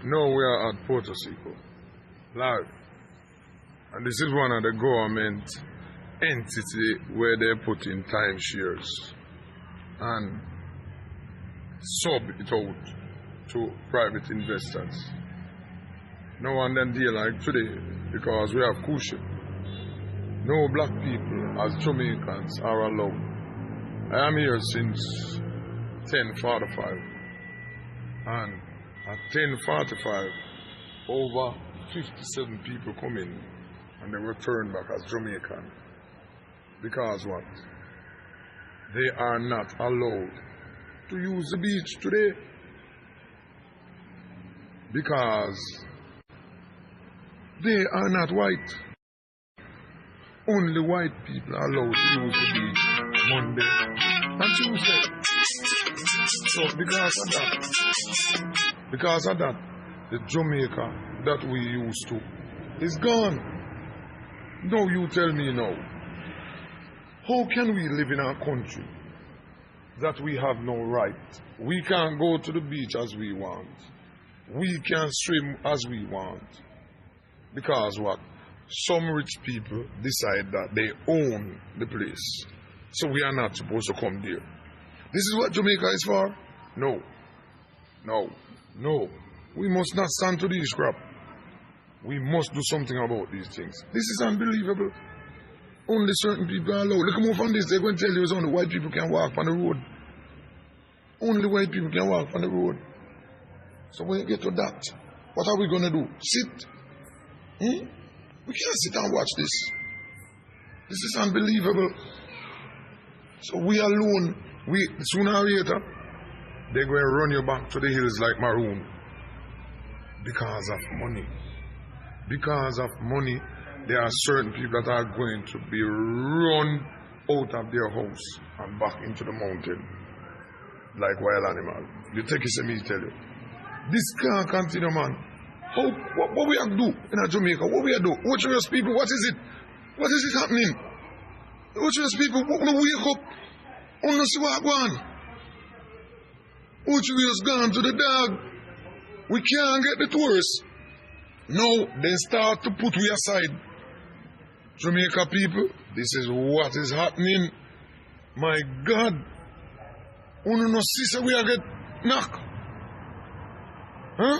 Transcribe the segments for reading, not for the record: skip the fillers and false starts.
Now we are at Puerto Seco, live. And this is one of the government entity where they put in timeshares and sub it out to private investors. No one then deal like today because we have cushion. No black people as Jamaicans are allowed. I am here since 10:45 and at 10:45 over 57 people come in and they return back as Jamaican. Because what? They are not allowed to use the beach today. Because they are not white. Only white people are allowed to use the beach Monday and Tuesday. So because of that, the Jamaica that we used to is gone. Now you tell me now, how can we live in our country that we have no right? We can't go to the beach as we want. We can swim as we want. Because what? Some rich people decide that they own the place. So we are not supposed to come there. This is what Jamaica is for? No. No. No. We must not stand to this crap. We must do something about these things. This is unbelievable. Only certain people are allowed. Look at more on this. They're going to tell you it's only white people can walk on the road. Only white people can walk on the road. So when you get to that, what are we going to do? Sit? We can't sit and watch this. This is unbelievable. So we alone, sooner or later, they're going to run you back to the hills like maroon. Because of money. Because of money, there are certain people that are going to be run out of their house and back into the mountain. Like wild animal. You take it to me, tell you. This can't continue, man. What we have to do in Jamaica? What we have to do? Watch people, what is it? What is it happening? Watch people, we wake up. We don't see what going on. Watch gone to the dog. We can't get the tourists. Now they start to put we aside. Jamaica people, this is what is happening. My God. We don't see so we are get knocked. Huh?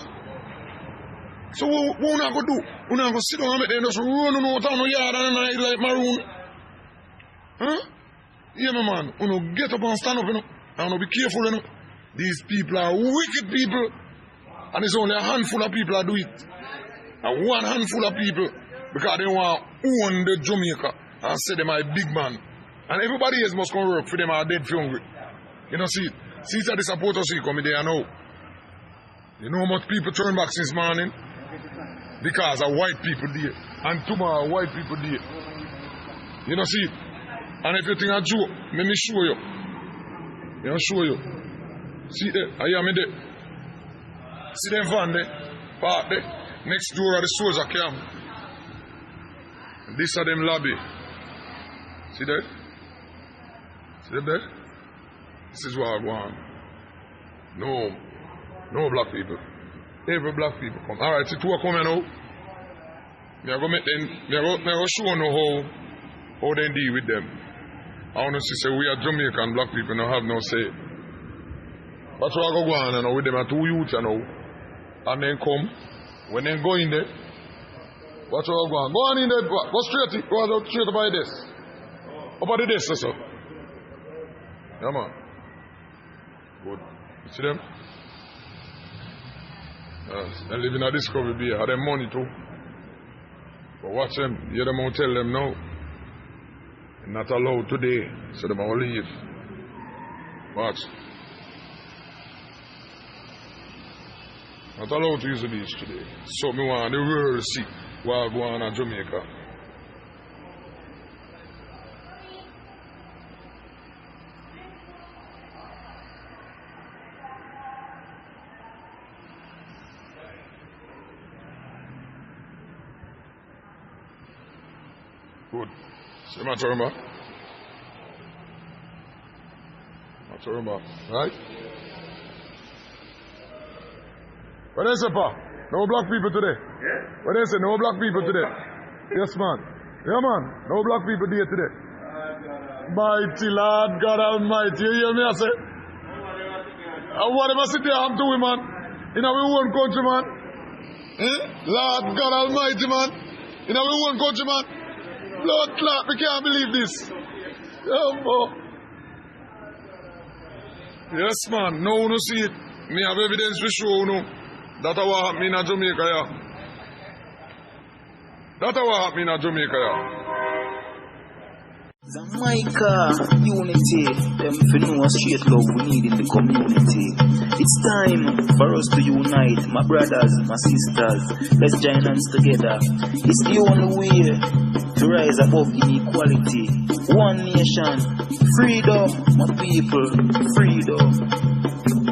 So what we not going to do? We not going to sit down and make them just run out on the yard and night like maroon. Huh? Yeah, my man. We don't get up and stand up, you know. And be careful, you know. These people are wicked people. And it's only a handful of people that do it. And one handful of people, because they want to own the Jamaica and say them are a big man. And everybody else must come work for them are dead for hungry. You know, see that this Puerto Seco me there now. You know how much people turn back since morning? Because of white people there. And tomorrow white people there. You know, see? And if you think I'm joke, let me show you. Let me show you. See there, I hear me there. See them van there, park there. Next door of the soldier camp. This are them lobby. See that? See them there? This is what I want. No black people. Every black people come. Alright, see two are coming now. Me go make them. Me go show you how they deal with them. I want to say we are Jamaican black people don't have no say. That's what I go on now with them are two youths now. And then come. When they go in there, watch what I go on. Go on in there. Go straight. Go straight by this. Up at the desk, sir. Yeah, man. Good. You see them? They live in a Discovery Bay. Have them money too. But watch them. Hear them out tell them now. Not allowed today. So they will leave. Watch. Not allowed to use the beach today. So me want the world to see what go on in Jamaica. Good. Xaymaca. Right? What is it, Pa? No black people today. Yeah? What they say? No black people today. Yes, man. Yeah, man. No black people there today. Mighty Lord God Almighty. You hear me? I say? And what am I sit there and do, man? In our own country, man. Lord God Almighty, man. In our own country, man. Blood clot. We can't believe this. Oh, boy. Yes, man. No one see it. Me have evidence to show you. That's what happened in Jamaica, yeah. That's what happened in Jamaica, yeah. Xaymaca, unity, them for know a straight love we need in the community. It's time for us to unite, my brothers, my sisters. Let's join hands together. It's the only way to rise above inequality. One nation, freedom, my people, freedom.